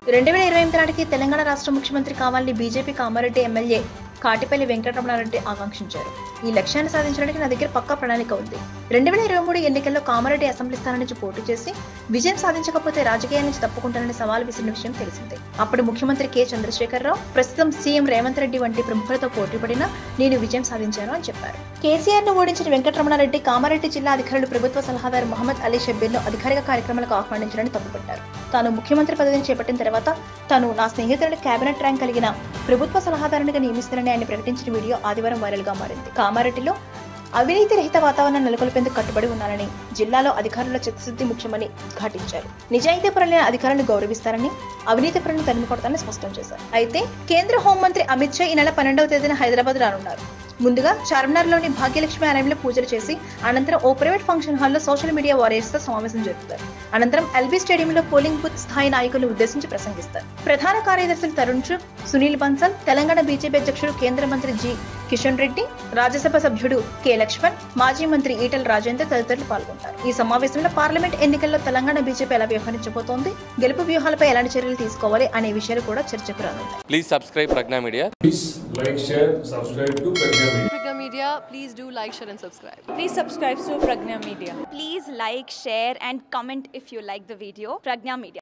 2028 నాటికి తెలంగాణ రాష్ట్ర ముఖ్యమంత్రి కావాలని బీజేపీ కామారెడ్డి ఎమ్మెల్యే కాటిపల్లి వెంకటరమణారెడ్డి ఆకాంక్షించారు. ఈ లక్ష్యాన్ని సాధించడానికి నా దగ్గర పక్కా ప్రణాళిక ఉంది. 2023 ఎన్నికల్లో కామారెడ్డి అసెంబ్లీ స్థానం నుంచి పోటీ చేసి విజయం సాధించకపోతే రాజకీయాల నుంచి తప్పుకుంటానని సవాల్ విసిరిన విషయం తెలిసిందే. అప్పుడు ముఖ్యమంత్రి కె చంద్రశేఖరరావు, ప్రస్తుతం సీఎం రేవంత్ రెడ్డి వంటి ప్రముఖులతో పోటీ పడినా నేను విజయం సాధించాను అని చెప్పారు. కేసీఆర్ ను ఓడించిన వెంకటరమణారెడ్డి కామారెడ్డి జిల్లా అధికారులు ప్రభుత్వ సలహాదారు మహమ్మద్ అలీ షబ్బీర్ను అధికారిక కార్యక్రమాలకు ఆహ్వానించాలని తప్పుపట్టారు. తాను ముఖ్యమంత్రి పదవిని చేపట్టిన తర్వాత తాను నా స్నేహితుడిని కేబినెట్ ర్యాంక్ కలిగిన ప్రభుత్వ సలహాదారునిగా నియమిస్తానని ఆయన ప్రకటించిన వీడియో ఆదివారం వైరల్ గా మారింది. కామారెడ్డిలో అవినీతి రహిత వాతావరణం నెలకొల్పేందుకు కట్టుబడి ఉన్నానని, జిల్లాలో అధికారుల చిత్తశుద్ధి ముఖ్యమని ఘాటించారు. నిజాయితీ పరులైన అధికారులను గౌరవిస్తారని, అవినీతి పరులను తరిమి కొడతారని స్పష్టం చేశారు. అయితే కేంద్ర హోంమంత్రి అమిత్ షా ఈ నెల 12వ తేదీన హైదరాబాద్ రానున్నారు. ముందుగా చార్మినార్లోని భాగ్యలక్ష్మి ఆలయంలో పూజలు చేసి అనంతరం ఓ ప్రైవేట్ ఫంక్షన్ హాల్లో సోషల్ మీడియా వారియర్స్ తో సమావేశం జరుపుతారు. అనంతరం ఎల్బీ స్టేడియంలో పోలింగ్ బూత్ స్థాయి నాయకులను ఉద్దేశించి ప్రసంగిస్తారు. ప్రధాన కార్యదర్శులు తరుణ్ చుగ్, సునీల్ బన్సల్, తెలంగాణ బీజేపీ అధ్యక్షుడు కేంద్ర మంత్రి జి కిషన్ రెడ్డి, రాజ్యసభ సభ్యుడు కె లక్ష్మణ్, మాజీ మంత్రి ఈటెల రాజేందర్ తదితరులు పాల్గొంటారు. ఈ సమావేశంలో పార్లమెంట్ ఎన్నికల్లో తెలంగాణ బీజేపీ ఎలా వ్యవహరించబోతోంది, గెలుపు వ్యూహాలపై ఎలాంటి చర్యలు తీసుకోవాలి అనే విషయాలు కూడా చర్చకు రానున్నాయి. Please subscribe Pragna Media. Please like, share, subscribe to Pragna Media. Pragna Media, please do like, share and subscribe. Please subscribe to Pragna Media. Please like, share and comment if you like the video. Pragna Media.